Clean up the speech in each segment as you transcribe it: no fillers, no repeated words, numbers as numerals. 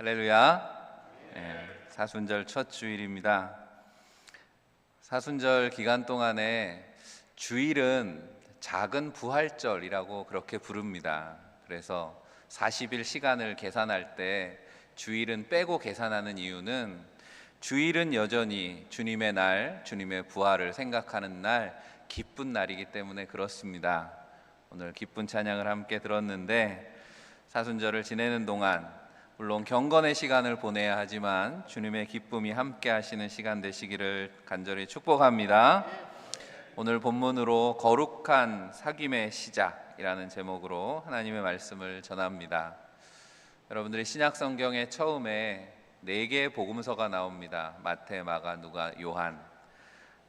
할렐루야. 사순절 첫 주일입니다. 사순절 기간 동안에 주일은 작은 부활절이라고 그렇게 부릅니다. 그래서 40일 시간을 계산할 때 주일은 빼고 계산하는 이유는 주일은 여전히 주님의 날, 주님의 부활을 생각하는 날, 기쁜 날이기 때문에 그렇습니다. 오늘 기쁜 찬양을 함께 들었는데 사순절을 지내는 동안 물론 경건의 시간을 보내야 하지만 주님의 기쁨이 함께 하시는 시간 되시기를 간절히 축복합니다. 오늘 본문으로 거룩한 사귐의 시작이라는 제목으로 하나님의 말씀을 전합니다. 여러분들이 신약 성경의 처음에 4개의 복음서가 나옵니다. 마태, 마가, 누가, 요한.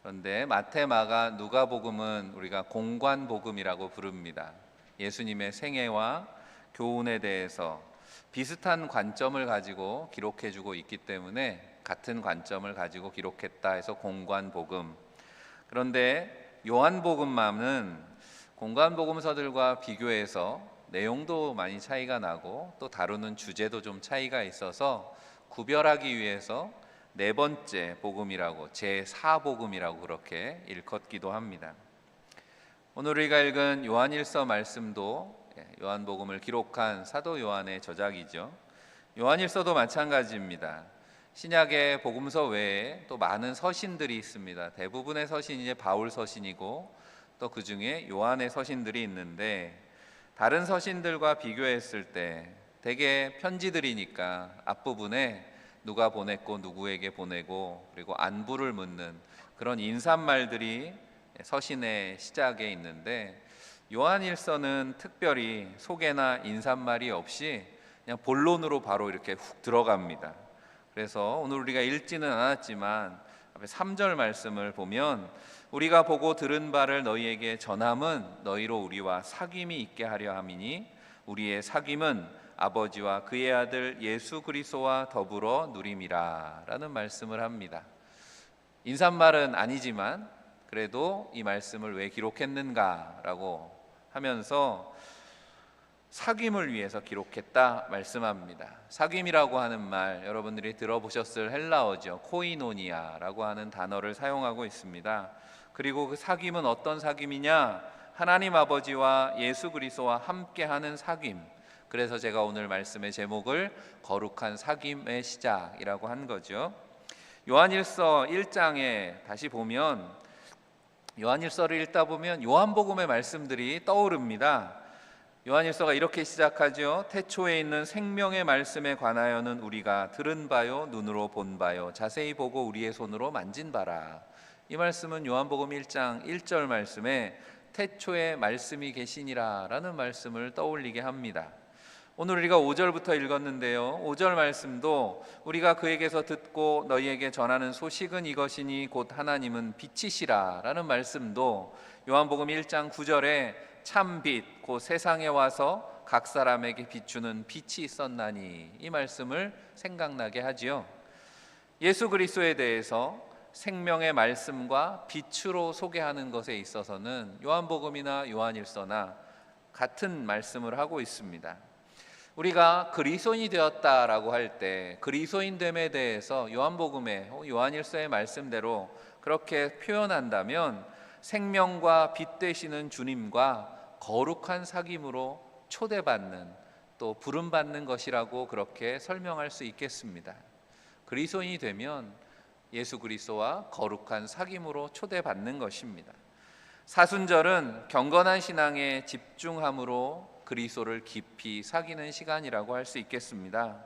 그런데 마태, 마가, 누가 복음은 우리가 공관 복음이라고 부릅니다. 예수님의 생애와 교훈에 대해서 비슷한 관점을 가지고 기록해주고 있기 때문에 같은 관점을 가지고 기록했다 해서 공관복음. 그런데 요한복음만은 공관복음서들과 비교해서 내용도 많이 차이가 나고 또 다루는 주제도 좀 차이가 있어서 구별하기 위해서 4번째 복음이라고 제4복음이라고 그렇게 일컫기도 합니다. 오늘 우리가 읽은 요한일서 말씀도 요한복음을 기록한 사도 요한의 저작이죠. 요한일서도 마찬가지입니다. 신약의 복음서 외에 또 많은 서신들이 있습니다. 대부분의 서신이 이제 바울 서신이고 또 그 중에 요한의 서신들이 있는데 다른 서신들과 비교했을 때 대개 편지들이니까 앞부분에 누가 보냈고 누구에게 보내고 그리고 안부를 묻는 그런 인사말들이 서신의 시작에 있는데 요한일서는 특별히 소개나 인사말이 없이 그냥 본론으로 바로 이렇게 훅 들어갑니다. 그래서 오늘 우리가 읽지는 않았지만 앞에 3절 말씀을 보면 우리가 보고 들은 바를 너희에게 전함은 너희로 우리와 사귐이 있게 하려 함이니 우리의 사귐은 아버지와 그의 아들 예수 그리스도와 더불어 누림이라 라는 말씀을 합니다. 인사말은 아니지만 그래도 이 말씀을 왜 기록했는가라고 하면서 사귐을 위해서 기록했다 말씀합니다. 사귐이라고 하는 말 여러분들이 들어보셨을 헬라어죠. 코이노니아라고 하는 단어를 사용하고 있습니다. 그리고 그 사귐은 어떤 사귐이냐? 하나님 아버지와 예수 그리스도와 함께하는 사귐. 그래서 제가 오늘 말씀의 제목을 거룩한 사귐의 시작이라고 한 거죠. 요한일서 1장에 다시 보면 요한일서를 읽다 보면 요한복음의 말씀들이 떠오릅니다. 요한일서가 이렇게 시작하죠. 태초에 있는 생명의 말씀에 관하여는 우리가 들은 바요 눈으로 본 바요 자세히 보고 우리의 손으로 만진 바라. 이 말씀은 요한복음 1장 1절 말씀에 태초에 말씀이 계시니라 라는 말씀을 떠올리게 합니다. 오늘 우리가 5절부터 읽었는데요. 5절 말씀도 우리가 그에게서 듣고 너희에게 전하는 소식은 이것이니 곧 하나님은 빛이시라 라는 말씀도 요한복음 1장 9절에 참빛 곧 세상에 와서 각 사람에게 비추는 빛이 있었나니 이 말씀을 생각나게 하지요. 예수 그리스도에 대해서 생명의 말씀과 빛으로 소개하는 것에 있어서는 요한복음이나 요한일서나 같은 말씀을 하고 있습니다. 우리가 그리스도인이 되었다라고 할 때 그리스도인됨에 대해서 요한복음의 요한일서의 말씀대로 그렇게 표현한다면 생명과 빛 되시는 주님과 거룩한 사귐으로 초대받는 또 부름받는 것이라고 그렇게 설명할 수 있겠습니다. 그리스도인이 되면 예수 그리스도와 거룩한 사귐으로 초대받는 것입니다. 사순절은 경건한 신앙에 집중함으로 그리스도를 깊이 사귀는 시간이라고 할 수 있겠습니다.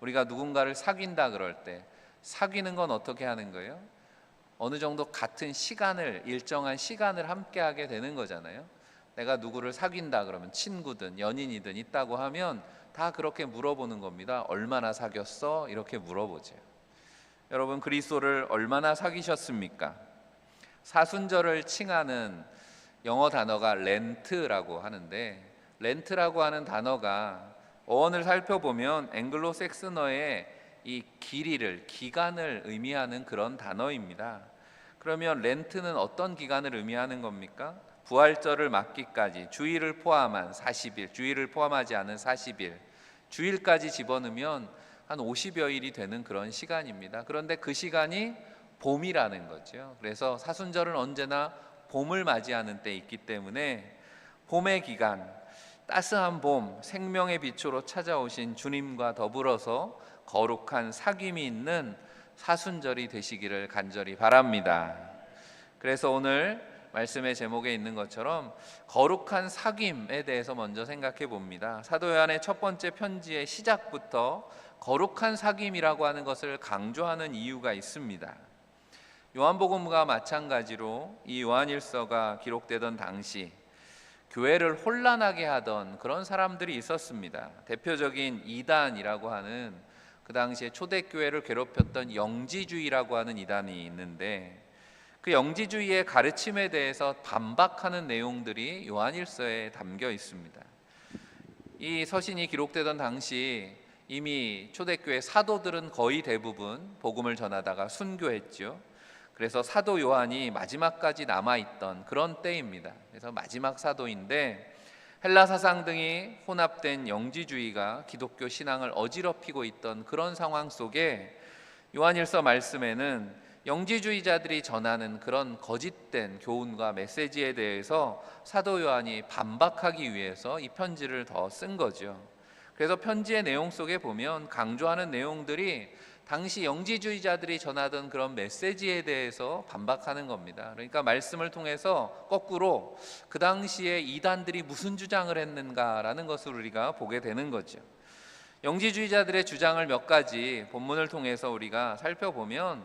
우리가 누군가를 사귄다 그럴 때 사귀는 건 어떻게 하는 거예요? 어느 정도 같은 시간을 일정한 시간을 함께 하게 되는 거잖아요. 내가 누구를 사귄다 그러면 친구든 연인이든 있다고 하면 다 그렇게 물어보는 겁니다. 얼마나 사귀었어? 이렇게 물어보죠. 여러분 그리스도를 얼마나 사귀셨습니까? 사순절을 칭하는 영어 단어가 렌트라고 하는데 렌트라고 하는 단어가 어원을 살펴보면 앵글로색스너의 이 길이를 기간을 의미하는 그런 단어입니다. 그러면 렌트는 어떤 기간을 의미하는 겁니까? 부활절을 맞기까지 주일을 포함한 40일, 주일을 포함하지 않은 40일, 주일까지 집어넣으면 한 50여일이 되는 그런 시간입니다. 그런데 그 시간이 봄이라는 거죠. 그래서 사순절은 언제나 봄을 맞이하는 때 있기 때문에 봄의 기간, 따스한 봄, 생명의 빛으로 찾아오신 주님과 더불어서 거룩한 사귐이 있는 사순절이 되시기를 간절히 바랍니다. 그래서 오늘 말씀의 제목에 있는 것처럼 거룩한 사귐에 대해서 먼저 생각해 봅니다. 사도 요한의 첫 번째 편지의 시작부터 거룩한 사귐이라고 하는 것을 강조하는 이유가 있습니다. 요한복음과 마찬가지로 이 요한일서가 기록되던 당시 교회를 혼란하게 하던 그런 사람들이 있었습니다. 대표적인 이단이라고 하는 그 당시에 초대교회를 괴롭혔던 영지주의라고 하는 이단이 있는데, 그 영지주의의 가르침에 대해서 반박하는 내용들이 요한일서에 담겨 있습니다. 이 서신이 기록되던 당시 이미 초대교회 사도들은 거의 대부분 복음을 전하다가 순교했죠. 그래서 사도 요한이 마지막까지 남아있던 그런 때입니다. 그래서 마지막 사도인데 헬라 사상 등이 혼합된 영지주의가 기독교 신앙을 어지럽히고 있던 그런 상황 속에 요한일서 말씀에는 영지주의자들이 전하는 그런 거짓된 교훈과 메시지에 대해서 사도 요한이 반박하기 위해서 이 편지를 더 쓴 거죠. 그래서 편지의 내용 속에 보면 강조하는 내용들이 당시 영지주의자들이 전하던 그런 메시지에 대해서 반박하는 겁니다. 그러니까 말씀을 통해서 거꾸로 그 당시에 이단들이 무슨 주장을 했는가라는 것을 우리가 보게 되는 거죠. 영지주의자들의 주장을 몇 가지 본문을 통해서 우리가 살펴보면,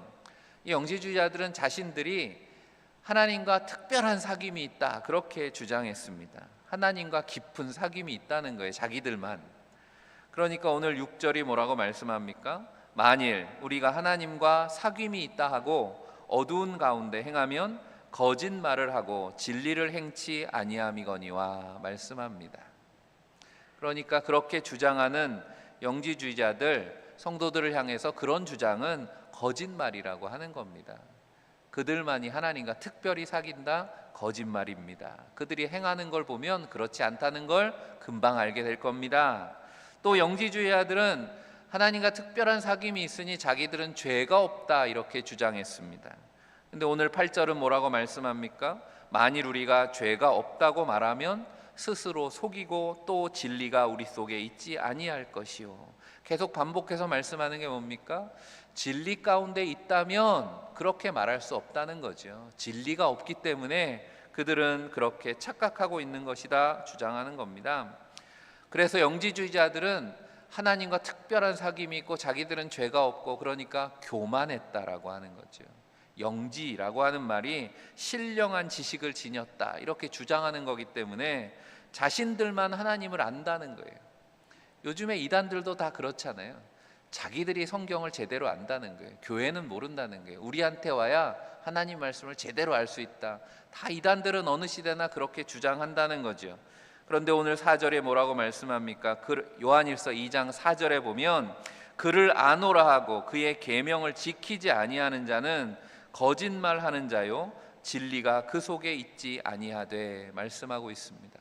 이 영지주의자들은 자신들이 하나님과 특별한 사귐이 있다, 그렇게 주장했습니다. 하나님과 깊은 사귐이 있다는 거예요, 자기들만. 그러니까 오늘 6절이 뭐라고 말씀합니까? 만일 우리가 하나님과 사귐이 있다 하고 어두운 가운데 행하면 거짓말을 하고 진리를 행치 아니함이거니와 말씀합니다. 그러니까 그렇게 주장하는 영지주의자들, 성도들을 향해서 그런 주장은 거짓말이라고 하는 겁니다. 그들만이 하나님과 특별히 사귄다? 거짓말입니다. 그들이 행하는 걸 보면 그렇지 않다는 걸 금방 알게 될 겁니다. 또 영지주의자들은 하나님과 특별한 사귐이 있으니 자기들은 죄가 없다, 이렇게 주장했습니다. 근데 오늘 8절은 뭐라고 말씀합니까? 만일 우리가 죄가 없다고 말하면 스스로 속이고 또 진리가 우리 속에 있지 아니할 것이요. 계속 반복해서 말씀하는 게 뭡니까? 진리 가운데 있다면 그렇게 말할 수 없다는 거죠. 진리가 없기 때문에 그들은 그렇게 착각하고 있는 것이다 주장하는 겁니다. 그래서 영지주의자들은 하나님과 특별한 사귐이 있고 자기들은 죄가 없고 그러니까 교만했다라고 하는 거죠. 영지라고 하는 말이 신령한 지식을 지녔다, 이렇게 주장하는 거기 때문에 자신들만 하나님을 안다는 거예요. 요즘에 이단들도 다 그렇잖아요. 자기들이 성경을 제대로 안다는 거예요. 교회는 모른다는 거예요. 우리한테 와야 하나님 말씀을 제대로 알 수 있다. 다 이단들은 어느 시대나 그렇게 주장한다는 거죠. 그런데 오늘 4절에 뭐라고 말씀합니까? 요한일서 2장 4절에 보면 그를 아노라 하고 그의 계명을 지키지 아니하는 자는 거짓말하는 자요 진리가 그 속에 있지 아니하되 말씀하고 있습니다.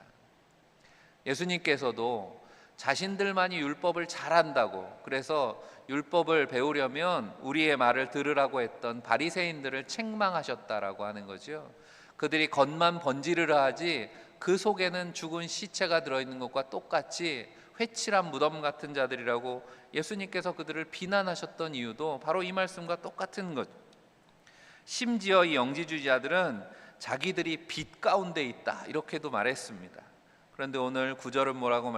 예수님께서도 자신들만이 율법을 잘한다고, 그래서 율법을 배우려면 우리의 말을 들으라고 했던 바리새인들을 책망하셨다라고 하는 거죠. 그들이 겉만 번지르르 하지 그 속에는 죽은 시체가 들어있는 것과 똑같이 회칠한 무덤 같은 자들이라고 예수님께서 그들을 비난하셨던 이유도 바로 이 말씀과 똑같은 것. 심지어 이 영지주의자들은 자기들이 빛 가운데 있다, 이렇게도 말했습니다. 그런데 오늘 9절은 뭐라고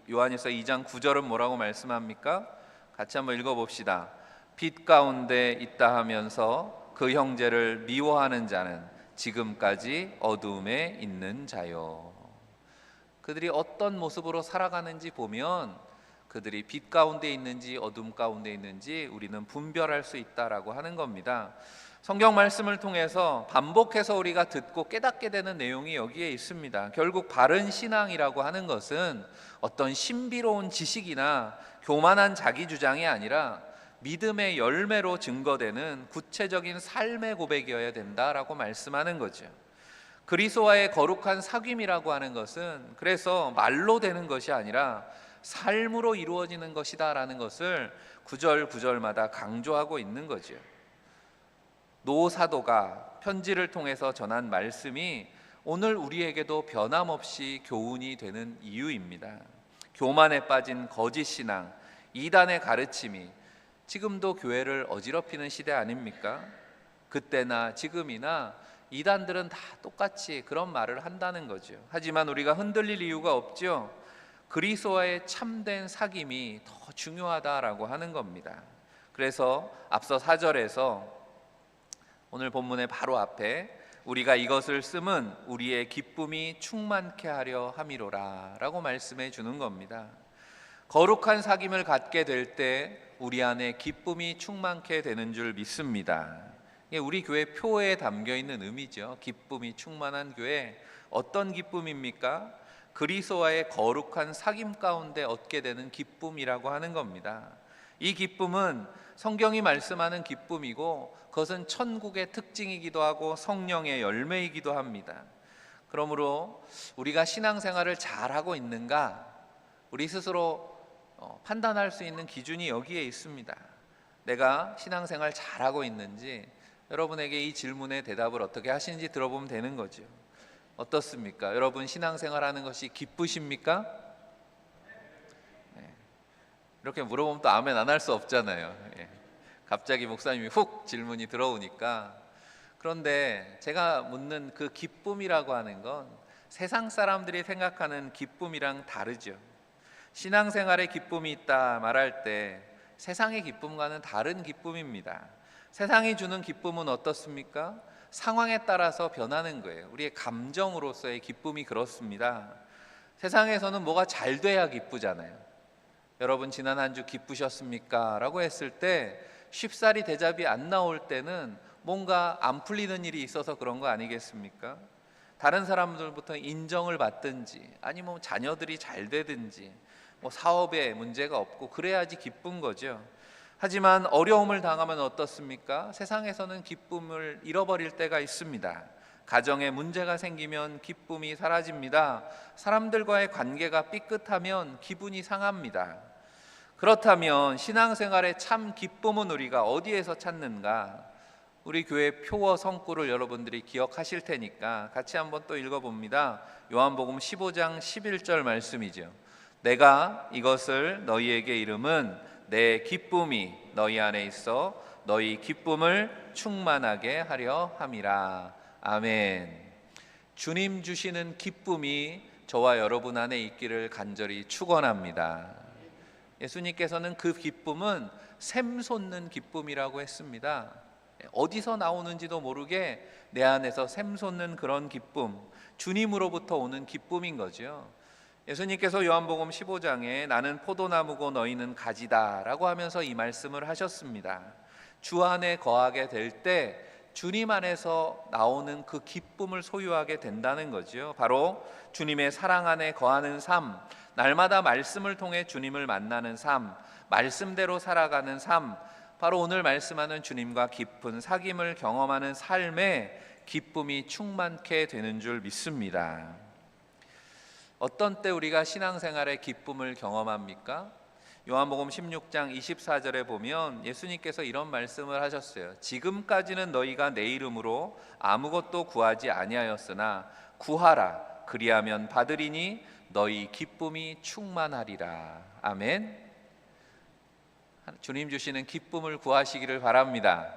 요한일서 2장 9절은 뭐라고 말씀합니까? 같이 한번 읽어봅시다. 빛 가운데 있다 하면서 그 형제를 미워하는 자는 지금까지 어두움에 있는 자요. 그들이 어떤 모습으로 살아가는지 보면 그들이 빛 가운데 있는지 어둠 가운데 있는지 우리는 분별할 수 있다라고 하는 겁니다. 성경 말씀을 통해서 반복해서 우리가 듣고 깨닫게 되는 내용이 여기에 있습니다. 결국 바른 신앙이라고 하는 것은 어떤 신비로운 지식이나 교만한 자기 주장이 아니라 믿음의 열매로 증거되는 구체적인 삶의 고백이어야 된다라고 말씀하는 거죠. 그리스도와의 거룩한 사귐이라고 하는 것은 그래서 말로 되는 것이 아니라 삶으로 이루어지는 것이다라는 것을 구절 구절마다 강조하고 있는 거죠. 노 사도가 편지를 통해서 전한 말씀이 오늘 우리에게도 변함없이 교훈이 되는 이유입니다. 교만에 빠진 거짓 신앙, 이단의 가르침이 지금도 교회를 어지럽히는 시대 아닙니까? 그때나 지금이나 이단들은 다 똑같이 그런 말을 한다는 거죠. 하지만 우리가 흔들릴 이유가 없죠. 그리스도와의 참된 사귐이 더 중요하다라고 하는 겁니다. 그래서 앞서 4절에서 오늘 본문의 바로 앞에 우리가 이것을 쓰면 우리의 기쁨이 충만케 하려 함이로라 라고 말씀해 주는 겁니다. 거룩한 사귐을 갖게 될 때 우리 안에 기쁨이 충만케 되는 줄 믿습니다. 이게 우리 교회 표에 담겨 있는 의미죠. 기쁨이 충만한 교회, 어떤 기쁨입니까? 그리스도와의 거룩한 사귐 가운데 얻게 되는 기쁨이라고 하는 겁니다. 이 기쁨은 성경이 말씀하는 기쁨이고 그것은 천국의 특징이기도 하고 성령의 열매이기도 합니다. 그러므로 우리가 신앙생활을 잘하고 있는가, 우리 스스로 판단할 수 있는 기준이 여기에 있습니다. 내가 신앙생활 잘하고 있는지, 여러분에게 이 질문의 대답을 어떻게 하시는지 들어보면 되는 거죠. 어떻습니까? 여러분 신앙생활하는 것이 기쁘십니까? 네. 이렇게 물어보면 또 아멘 안 할 수 없잖아요. 예. 갑자기 목사님이 훅 질문이 들어오니까. 그런데 제가 묻는 그 기쁨이라고 하는 건 세상 사람들이 생각하는 기쁨이랑 다르죠. 신앙생활에 기쁨이 있다 말할 때 세상의 기쁨과는 다른 기쁨입니다. 세상이 주는 기쁨은 어떻습니까? 상황에 따라서 변하는 거예요. 우리의 감정으로서의 기쁨이 그렇습니다. 세상에서는 뭐가 잘 돼야 기쁘잖아요. 여러분 지난 한 주 기쁘셨습니까? 라고 했을 때 쉽사리 대답이 안 나올 때는 뭔가 안 풀리는 일이 있어서 그런 거 아니겠습니까? 다른 사람들부터 인정을 받든지 아니면 자녀들이 잘 되든지 뭐 사업에 문제가 없고 그래야지 기쁜 거죠. 하지만 어려움을 당하면 어떻습니까? 세상에서는 기쁨을 잃어버릴 때가 있습니다. 가정에 문제가 생기면 기쁨이 사라집니다. 사람들과의 관계가 삐끗하면 기분이 상합니다. 그렇다면 신앙생활의 참 기쁨은 우리가 어디에서 찾는가? 우리 교회 표어 성구를 여러분들이 기억하실 테니까 같이 한번 또 읽어봅니다. 요한복음 15장 11절 말씀이죠. 내가 이것을 너희에게 이름은 내 기쁨이 너희 안에 있어 너희 기쁨을 충만하게 하려 함이라. 아멘. 주님 주시는 기쁨이 저와 여러분 안에 있기를 간절히 축원합니다. 예수님께서는 그 기쁨은 샘솟는 기쁨이라고 했습니다. 어디서 나오는지도 모르게 내 안에서 샘솟는 그런 기쁨, 주님으로부터 오는 기쁨인 거죠. 예수님께서 요한복음 15장에 나는 포도나무고 너희는 가지다 라고 하면서 이 말씀을 하셨습니다. 주 안에 거하게 될 때 주님 안에서 나오는 그 기쁨을 소유하게 된다는 거죠. 바로 주님의 사랑 안에 거하는 삶, 날마다 말씀을 통해 주님을 만나는 삶, 말씀대로 살아가는 삶, 바로 오늘 말씀하는 주님과 깊은 사귐을 경험하는 삶에 기쁨이 충만케 되는 줄 믿습니다. 어떤 때 우리가 신앙생활의 기쁨을 경험합니까? 요한복음 16장 24절에 보면 예수님께서 이런 말씀을 하셨어요. 지금까지는 너희가 내 이름으로 아무것도 구하지 아니하였으나 구하라 그리하면 받으리니 너희 기쁨이 충만하리라. 아멘. 주님 주시는 기쁨을 구하시기를 바랍니다.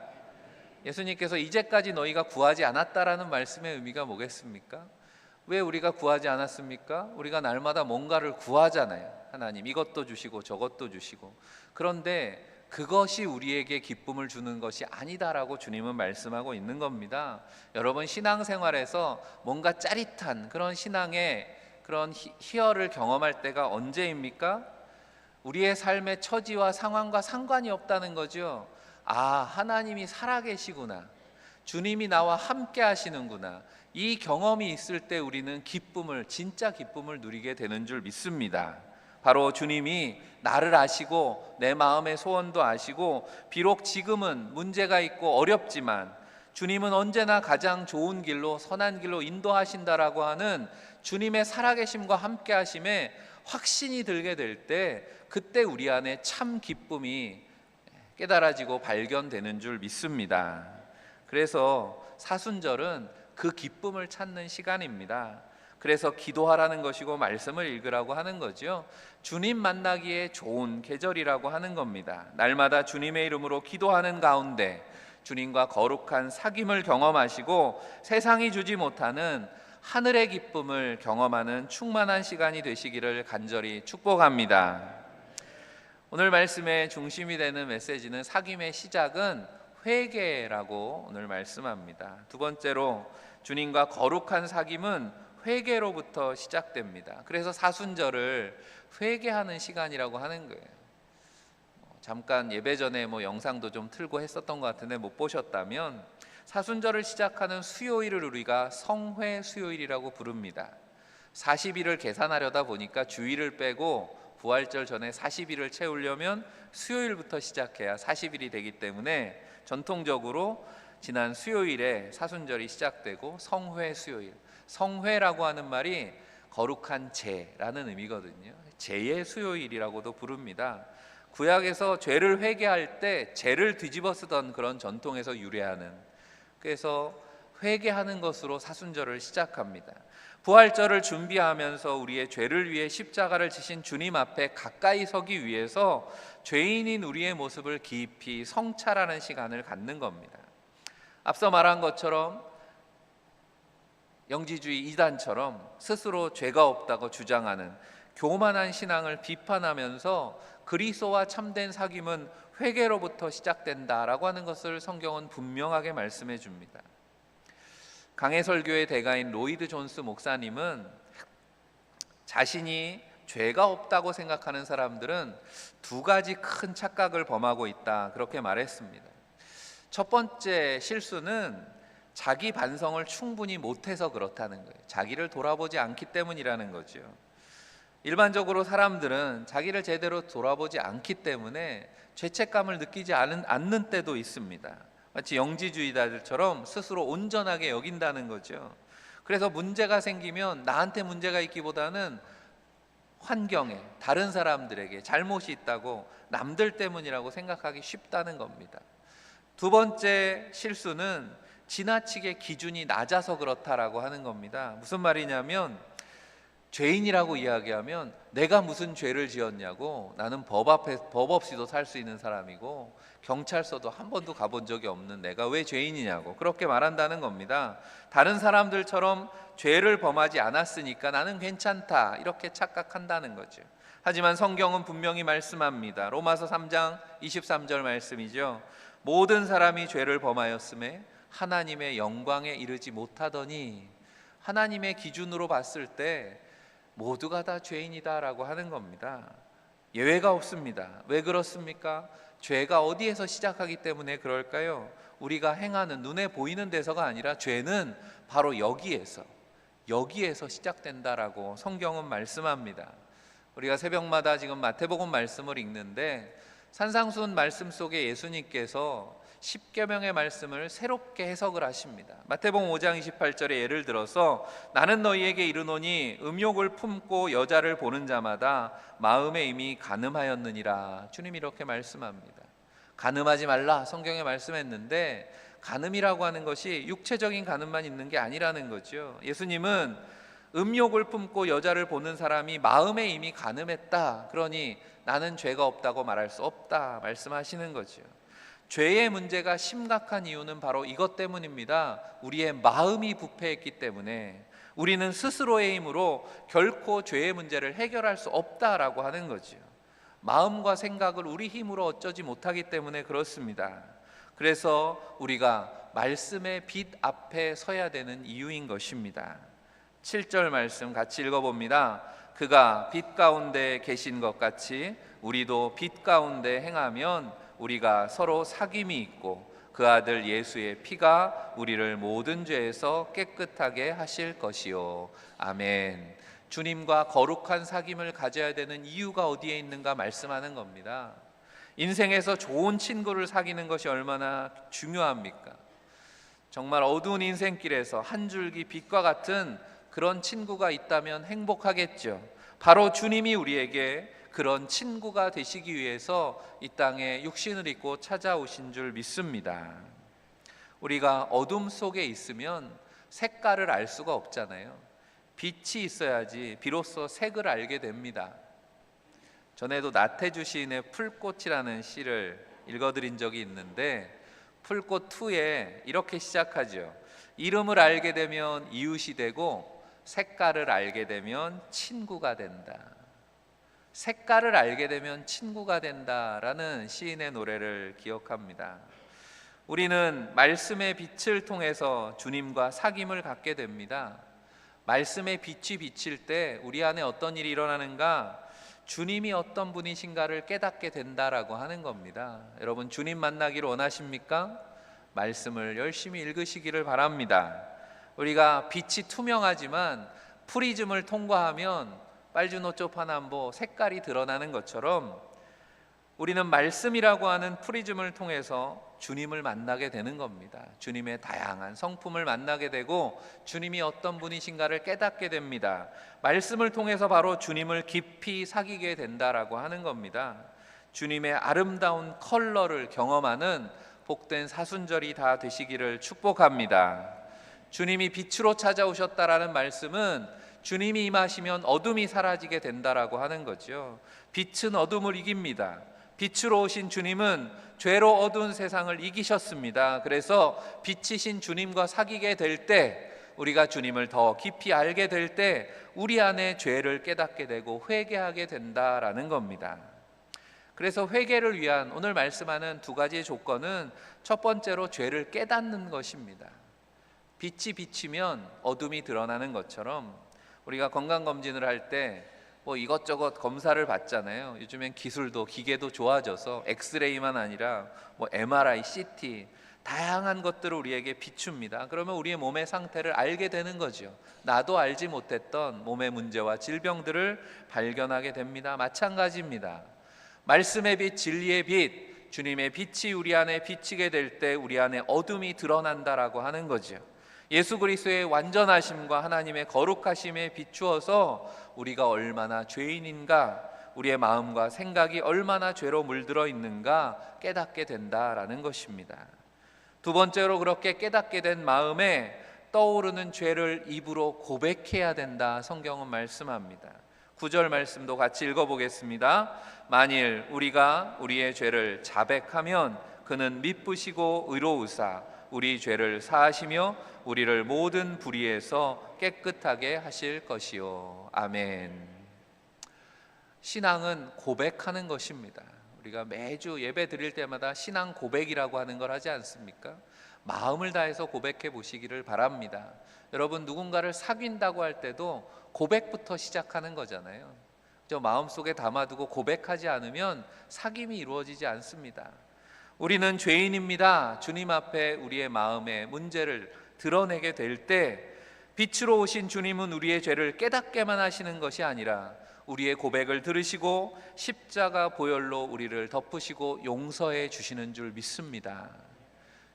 예수님께서 이제까지 너희가 구하지 않았다라는 말씀의 의미가 뭐겠습니까? 왜 우리가 구하지 않았습니까? 우리가 날마다 뭔가를 구하잖아요. 하나님 이것도 주시고 저것도 주시고. 그런데 그것이 우리에게 기쁨을 주는 것이 아니다라고 주님은 말씀하고 있는 겁니다. 여러분 신앙생활에서 뭔가 짜릿한 그런 신앙의 그런 희열을 경험할 때가 언제입니까? 우리의 삶의 처지와 상황과 상관이 없다는 거죠. 아, 하나님이 살아계시구나. 주님이 나와 함께 하시는구나. 이 경험이 있을 때 우리는 기쁨을, 진짜 기쁨을 누리게 되는 줄 믿습니다. 바로 주님이 나를 아시고 내 마음의 소원도 아시고 비록 지금은 문제가 있고 어렵지만 주님은 언제나 가장 좋은 길로 선한 길로 인도하신다라고 하는 주님의 살아계심과 함께 하심에 확신이 들게 될 때 그때 우리 안에 참 기쁨이 깨달아지고 발견되는 줄 믿습니다. 그래서 사순절은 그 기쁨을 찾는 시간입니다. 그래서 기도하라는 것이고 말씀을 읽으라고 하는 거죠. 주님 만나기에 좋은 계절이라고 하는 겁니다. 날마다 주님의 이름으로 기도하는 가운데 주님과 거룩한 사귐을 경험하시고 세상이 주지 못하는 하늘의 기쁨을 경험하는 충만한 시간이 되시기를 간절히 축복합니다. 오늘 말씀의 중심이 되는 메시지는 사귐의 시작은 회개라고 오늘 말씀합니다. 두 번째로 주님과 거룩한 사귐은 회개로부터 시작됩니다. 그래서 사순절을 회개하는 시간이라고 하는 거예요. 잠깐 예배 전에 영상도 좀 틀고 했었던 것 같은데 못 보셨다면 사순절을 시작하는 수요일을 우리가 성회 수요일이라고 부릅니다. 40일을 계산하려다 보니까 주일을 빼고 부활절 전에 40일을 채우려면 수요일부터 시작해야 40일이 되기 때문에 전통적으로 지난 수요일에 사순절이 시작되고 성회 수요일, 성회라고 하는 말이 거룩한 제라는 의미거든요. 제의 수요일이라고도 부릅니다. 구약에서 죄를 회개할 때 죄를 뒤집어 쓰던 그런 전통에서 유래하는, 그래서 회개하는 것으로 사순절을 시작합니다. 부활절을 준비하면서 우리의 죄를 위해 십자가를 지신 주님 앞에 가까이 서기 위해서 죄인인 우리의 모습을 깊이 성찰하는 시간을 갖는 겁니다. 앞서 말한 것처럼 영지주의 이단처럼 스스로 죄가 없다고 주장하는 교만한 신앙을 비판하면서 그리스도와 참된 사귐은 회개로부터 시작된다라고 하는 것을 성경은 분명하게 말씀해 줍니다. 강해설교의 대가인 로이드 존스 목사님은 자신이 죄가 없다고 생각하는 사람들은 두 가지 큰 착각을 범하고 있다, 그렇게 말했습니다. 첫 번째 실수는 자기 반성을 충분히 못해서 그렇다는 거예요. 자기를 돌아보지 않기 때문이라는 거죠. 일반적으로 사람들은 자기를 제대로 돌아보지 않기 때문에 죄책감을 느끼지 않는 때도 있습니다. 마치 영지주의자들처럼 스스로 온전하게 여긴다는 거죠. 그래서 문제가 생기면 나한테 문제가 있기보다는 환경에, 다른 사람들에게 잘못이 있다고, 남들 때문이라고 생각하기 쉽다는 겁니다. 두 번째 실수는 지나치게 기준이 낮아서 그렇다라고 하는 겁니다. 무슨 말이냐면 죄인이라고 이야기하면 내가 무슨 죄를 지었냐고, 나는 법 없이도 살 수 있는 사람이고 경찰서도 한 번도 가본 적이 없는 내가 왜 죄인이냐고 그렇게 말한다는 겁니다. 다른 사람들처럼 죄를 범하지 않았으니까 나는 괜찮다, 이렇게 착각한다는 거죠. 하지만 성경은 분명히 말씀합니다. 로마서 3장 23절 말씀이죠. 모든 사람이 죄를 범하였음에 하나님의 영광에 이르지 못하더니, 하나님의 기준으로 봤을 때 모두가 다 죄인이다라고 하는 겁니다. 예외가 없습니다. 왜 그렇습니까? 죄가 어디에서 시작하기 때문에 그럴까요? 우리가 행하는 눈에 보이는 데서가 아니라 죄는 바로 여기에서 시작된다라고 성경은 말씀합니다. 우리가 새벽마다 지금 마태복음 말씀을 읽는데 산상수훈 말씀 속에 예수님께서 십계명의 말씀을 새롭게 해석을 하십니다. 마태복음 5장 28절에 예를 들어서 나는 너희에게 이르노니 음욕을 품고 여자를 보는 자마다 마음에 이미 간음하였느니라. 주님이 이렇게 말씀합니다. 간음하지 말라 성경에 말씀했는데 간음이라고 하는 것이 육체적인 간음만 있는 게 아니라는 거죠. 예수님은 음욕을 품고 여자를 보는 사람이 마음에 이미 간음했다, 그러니 나는 죄가 없다고 말할 수 없다 말씀하시는 거죠. 죄의 문제가 심각한 이유는 바로 이것 때문입니다. 우리의 마음이 부패했기 때문에 우리는 스스로의 힘으로 결코 죄의 문제를 해결할 수 없다라고 하는 거죠. 마음과 생각을 우리 힘으로 어쩌지 못하기 때문에 그렇습니다. 그래서 우리가 말씀의 빛 앞에 서야 되는 이유인 것입니다. 7절 말씀 같이 읽어봅니다. 그가 빛 가운데 계신 것 같이 우리도 빛 가운데 행하면 우리가 서로 사귐이 있고 그 아들 예수의 피가 우리를 모든 죄에서 깨끗하게 하실 것이요. 아멘. 주님과 거룩한 사귐을 가져야 되는 이유가 어디에 있는가 말씀하는 겁니다. 인생에서 좋은 친구를 사귀는 것이 얼마나 중요합니까? 정말 어두운 인생길에서 한 줄기 빛과 같은 그런 친구가 있다면 행복하겠죠. 바로 주님이 우리에게 그런 친구가 되시기 위해서 이 땅에 육신을 입고 찾아오신 줄 믿습니다. 우리가 어둠 속에 있으면 색깔을 알 수가 없잖아요. 빛이 있어야지 비로소 색을 알게 됩니다. 전에도 나태주 시인의 풀꽃이라는 시를 읽어드린 적이 있는데, 풀꽃 2에 이렇게 시작하죠. 이름을 알게 되면 이웃이 되고 색깔을 알게 되면 친구가 된다. 색깔을 알게 되면 친구가 된다라는 시인의 노래를 기억합니다. 우리는 말씀의 빛을 통해서 주님과 사귐을 갖게 됩니다. 말씀의 빛이 비칠 때 우리 안에 어떤 일이 일어나는가? 주님이 어떤 분이신가를 깨닫게 된다라고 하는 겁니다. 여러분, 주님 만나기를 원하십니까? 말씀을 열심히 읽으시기를 바랍니다. 우리가 빛이 투명하지만 프리즘을 통과하면 빨주노초파남보 색깔이 드러나는 것처럼 우리는 말씀이라고 하는 프리즘을 통해서 주님을 만나게 되는 겁니다. 주님의 다양한 성품을 만나게 되고 주님이 어떤 분이신가를 깨닫게 됩니다. 말씀을 통해서 바로 주님을 깊이 사귀게 된다라고 하는 겁니다. 주님의 아름다운 컬러를 경험하는 복된 사순절이 다 되시기를 축복합니다. 주님이 빛으로 찾아오셨다라는 말씀은 주님이 임하시면 어둠이 사라지게 된다라고 하는 거죠. 빛은 어둠을 이깁니다. 빛으로 오신 주님은 죄로 어두운 세상을 이기셨습니다. 그래서 빛이신 주님과 사귀게 될 때, 우리가 주님을 더 깊이 알게 될 때 우리 안에 죄를 깨닫게 되고 회개하게 된다라는 겁니다. 그래서 회개를 위한 오늘 말씀하는 두 가지의 조건은 첫 번째로 죄를 깨닫는 것입니다. 빛이 비치면 어둠이 드러나는 것처럼 우리가 건강검진을 할 때 이것저것 검사를 받잖아요. 요즘엔 기술도 기계도 좋아져서 엑스레이만 아니라 MRI, CT 다양한 것들을 우리에게 비춥니다. 그러면 우리의 몸의 상태를 알게 되는 거죠. 나도 알지 못했던 몸의 문제와 질병들을 발견하게 됩니다. 마찬가지입니다. 말씀의 빛, 진리의 빛, 주님의 빛이 우리 안에 비치게 될 때 우리 안에 어둠이 드러난다라고 하는 거죠. 예수 그리스도의 완전하심과 하나님의 거룩하심에 비추어서 우리가 얼마나 죄인인가, 우리의 마음과 생각이 얼마나 죄로 물들어 있는가 깨닫게 된다라는 것입니다. 두 번째로, 그렇게 깨닫게 된 마음에 떠오르는 죄를 입으로 고백해야 된다 성경은 말씀합니다. 9절 말씀도 같이 읽어보겠습니다. 만일 우리가 우리의 죄를 자백하면 그는 미쁘시고 의로우사 우리 죄를 사하시며 우리를 모든 불의에서 깨끗하게 하실 것이요. 아멘. 신앙은 고백하는 것입니다. 우리가 매주 예배 드릴 때마다 신앙 고백이라고 하는 걸 하지 않습니까? 마음을 다해서 고백해 보시기를 바랍니다. 여러분, 누군가를 사귄다고 할 때도 고백부터 시작하는 거잖아요. 저 마음속에 담아두고 고백하지 않으면 사귐이 이루어지지 않습니다. 우리는 죄인입니다. 주님 앞에 우리의 마음의 문제를 드러내게 될 때 빛으로 오신 주님은 우리의 죄를 깨닫게만 하시는 것이 아니라 우리의 고백을 들으시고 십자가 보혈로 우리를 덮으시고 용서해 주시는 줄 믿습니다.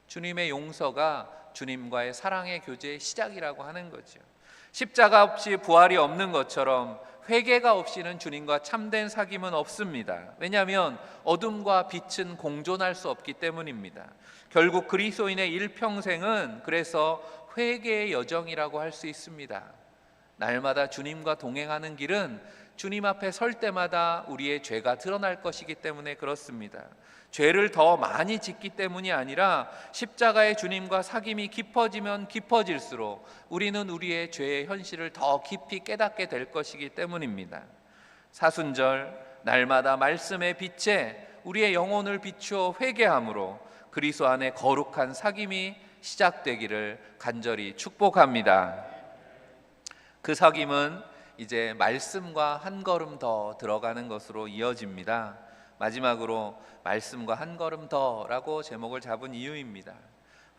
주님의 용서가 주님과의 사랑의 교제의 시작이라고 하는 거죠. 십자가 없이 부활이 없는 것처럼 회개가 없이는 주님과 참된 사귐은 없습니다. 왜냐하면 어둠과 빛은 공존할 수 없기 때문입니다. 결국 그리스도인의 일평생은 그래서 회개의 여정이라고 할 수 있습니다. 날마다 주님과 동행하는 길은 주님 앞에 설 때마다 우리의 죄가 드러날 것이기 때문에 그렇습니다. 죄를 더 많이 짓기 때문이 아니라 십자가의 주님과 사귐이 깊어지면 깊어질수록 우리는 우리의 죄의 현실을 더 깊이 깨닫게 될 것이기 때문입니다. 사순절 날마다 말씀의 빛에 우리의 영혼을 비추어 회개함으로 그리스도 안에 거룩한 사귐이 시작되기를 간절히 축복합니다. 그 사귐은 이제 말씀과 한 걸음 더 들어가는 것으로 이어집니다. 마지막으로 말씀과 한 걸음 더라고 제목을 잡은 이유입니다.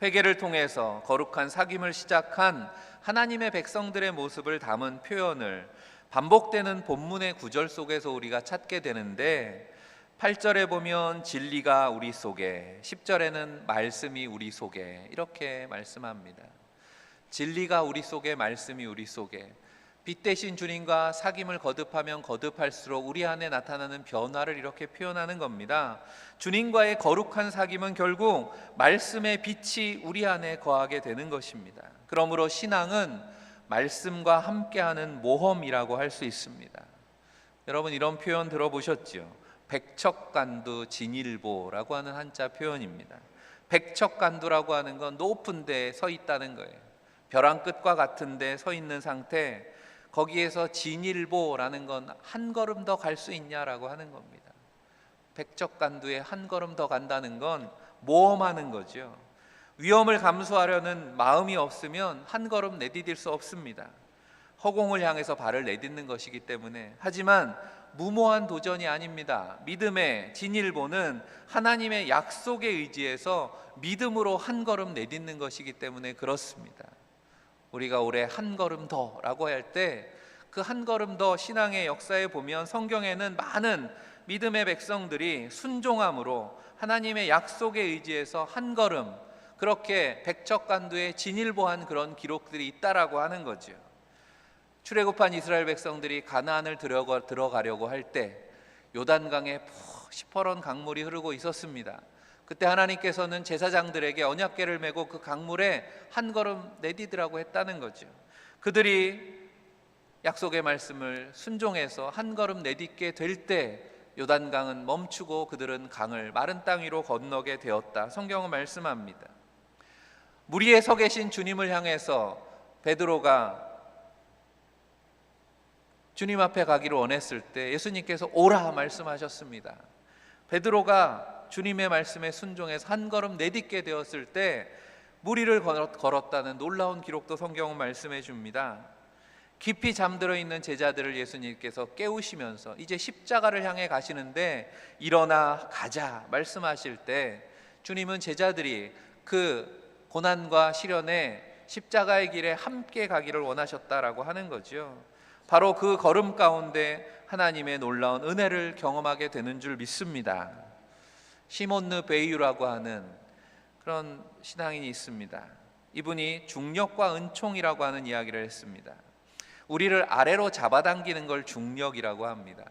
회개를 통해서 거룩한 사귐을 시작한 하나님의 백성들의 모습을 담은 표현을 반복되는 본문의 구절 속에서 우리가 찾게 되는데, 8절에 보면 진리가 우리 속에, 10절에는 말씀이 우리 속에 이렇게 말씀합니다. 진리가 우리 속에, 말씀이 우리 속에. 빛 대신 주님과 사귐을 거듭하면 거듭할수록 우리 안에 나타나는 변화를 이렇게 표현하는 겁니다. 주님과의 거룩한 사귐은 결국 말씀의 빛이 우리 안에 거하게 되는 것입니다. 그러므로 신앙은 말씀과 함께하는 모험이라고 할 수 있습니다. 여러분, 이런 표현 들어보셨죠? 백척간두 진일보라고 하는 한자 표현입니다. 백척간두라고 하는 건 높은 데에 서 있다는 거예요. 벼랑 끝과 같은 데에 서 있는 상태, 거기에서 진일보라는 건 한 걸음 더 갈 수 있냐라고 하는 겁니다. 백척간두에 한 걸음 더 간다는 건 모험하는 거죠. 위험을 감수하려는 마음이 없으면 한 걸음 내디딜 수 없습니다. 허공을 향해서 발을 내딛는 것이기 때문에. 하지만 무모한 도전이 아닙니다. 믿음의 진일보는 하나님의 약속에 의지해서 믿음으로 한 걸음 내딛는 것이기 때문에 그렇습니다. 우리가 올해 한 걸음 더라고 할 때 그 한 걸음 더 신앙의 역사에 보면 성경에는 많은 믿음의 백성들이 순종함으로 하나님의 약속에 의지해서 한 걸음, 그렇게 백척간두에 진일보한 그런 기록들이 있다라고 하는 거죠. 출애굽한 이스라엘 백성들이 가나안을 들어가려고 할 때 요단강에 시퍼런 강물이 흐르고 있었습니다. 그때 하나님께서는 제사장들에게 언약궤를 메고 그 강물에 한 걸음 내디디라고 했다는 거죠. 그들이 약속의 말씀을 순종해서 한 걸음 내딛게 될 때 요단강은 멈추고 그들은 강을 마른 땅 위로 건너게 되었다. 성경은 말씀합니다. 물 위에 서 계신 주님을 향해서 베드로가 주님 앞에 가기를 원했을 때 예수님께서 오라 말씀하셨습니다. 베드로가 주님의 말씀에 순종해서 한 걸음 내딛게 되었을 때 물 위를 걸었다는 놀라운 기록도 성경은 말씀해 줍니다. 깊이 잠들어 있는 제자들을 예수님께서 깨우시면서 이제 십자가를 향해 가시는데 일어나 가자 말씀하실 때 주님은 제자들이 그 고난과 시련에 십자가의 길에 함께 가기를 원하셨다라고 하는 거죠. 바로 그 걸음 가운데 하나님의 놀라운 은혜를 경험하게 되는 줄 믿습니다. 시몬느 베이유라고 하는 그런 신앙인이 있습니다. 이분이 중력과 은총이라고 하는 이야기를 했습니다. 우리를 아래로 잡아당기는 걸 중력이라고 합니다.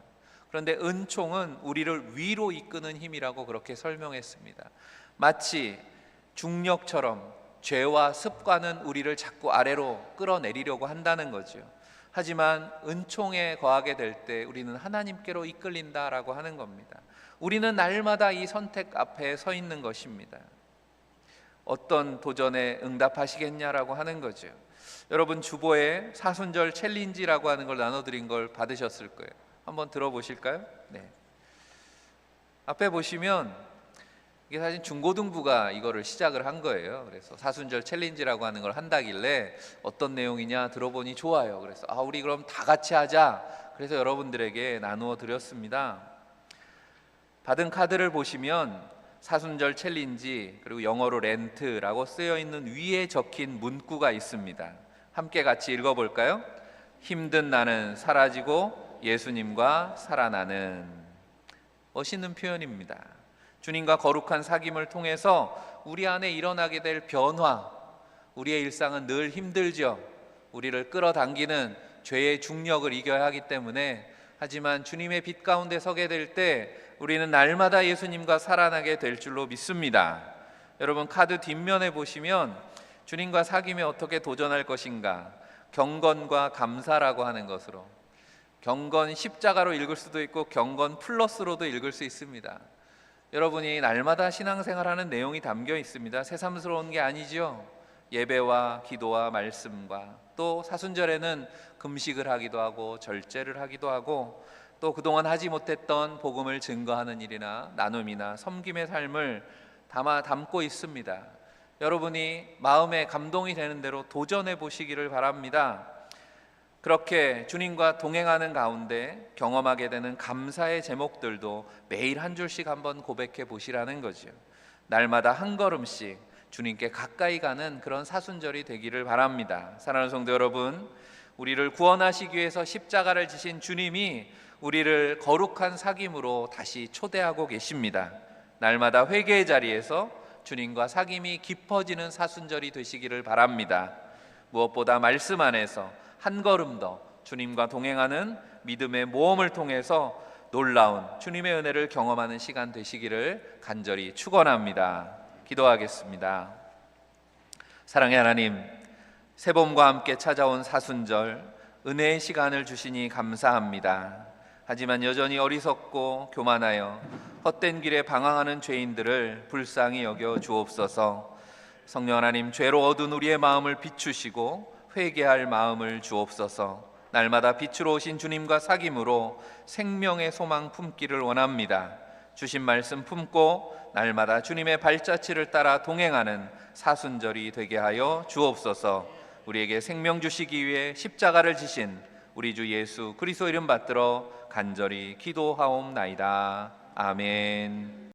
그런데 은총은 우리를 위로 이끄는 힘이라고 그렇게 설명했습니다. 마치 중력처럼 죄와 습관은 우리를 자꾸 아래로 끌어내리려고 한다는 거죠. 하지만 은총에 거하게 될 때 우리는 하나님께로 이끌린다라고 하는 겁니다. 우리는 날마다 이 선택 앞에 서 있는 것입니다. 어떤 도전에 응답하시겠냐라고 하는 거죠. 여러분, 주보에 사순절 챌린지라고 하는 걸 나눠드린 걸 받으셨을 거예요. 한번 들어보실까요? 네. 앞에 보시면 이게 사실 중고등부가 이거를 시작을 한 거예요. 그래서 사순절 챌린지라고 하는 걸 한다길래 어떤 내용이냐 들어보니 좋아요. 그래서 우리 그럼 다 같이 하자. 그래서 여러분들에게 나누어 드렸습니다. 받은 카드를 보시면 사순절 챌린지 그리고 영어로 렌트라고 쓰여 있는 위에 적힌 문구가 있습니다. 함께 같이 읽어볼까요? 힘든 나는 사라지고 예수님과 살아나는. 멋있는 표현입니다. 주님과 거룩한 사귐을 통해서 우리 안에 일어나게 될 변화, 우리의 일상은 늘 힘들죠. 우리를 끌어당기는 죄의 중력을 이겨야 하기 때문에. 하지만 주님의 빛 가운데 서게 될 때 우리는 날마다 예수님과 살아나게 될 줄로 믿습니다. 여러분, 카드 뒷면에 보시면 주님과 사귐에 어떻게 도전할 것인가, 경건과 감사라고 하는 것으로, 경건 십자가로 읽을 수도 있고 경건 플러스로도 읽을 수 있습니다. 여러분이 날마다 신앙생활하는 내용이 담겨 있습니다. 새삼스러운 게 아니죠. 예배와 기도와 말씀과 또 사순절에는 금식을 하기도 하고 절제를 하기도 하고 또 그동안 하지 못했던 복음을 증거하는 일이나 나눔이나 섬김의 삶을 담고 있습니다. 여러분이 마음에 감동이 되는 대로 도전해 보시기를 바랍니다. 그렇게 주님과 동행하는 가운데 경험하게 되는 감사의 제목들도 매일 한 줄씩 한번 고백해 보시라는 거죠. 날마다 한 걸음씩 주님께 가까이 가는 그런 사순절이 되기를 바랍니다. 사랑하는 성도 여러분, 우리를 구원하시기 위해서 십자가를 지신 주님이 우리를 거룩한 사귐으로 다시 초대하고 계십니다. 날마다 회개의 자리에서 주님과 사귐이 깊어지는 사순절이 되시기를 바랍니다. 무엇보다 말씀 안에서 한 걸음 더 주님과 동행하는 믿음의 모험을 통해서 놀라운 주님의 은혜를 경험하는 시간 되시기를 간절히 축원합니다. 기도하겠습니다. 사랑의 하나님, 새봄과 함께 찾아온 사순절 은혜의 시간을 주시니 감사합니다. 하지만 여전히 어리석고 교만하여 헛된 길에 방황하는 죄인들을 불쌍히 여겨 주옵소서. 성령 하나님, 죄로 얻은 우리의 마음을 비추시고 회개할 마음을 주옵소서. 날마다 빛으로 오신 주님과 사귐으로 생명의 소망 품기를 원합니다. 주신 말씀 품고 날마다 주님의 발자취를 따라 동행하는 사순절이 되게 하여 주옵소서. 우리에게 생명 주시기 위해 십자가를 지신 우리 주 예수 그리스도 이름 받들어 간절히 기도하옵나이다. 아멘.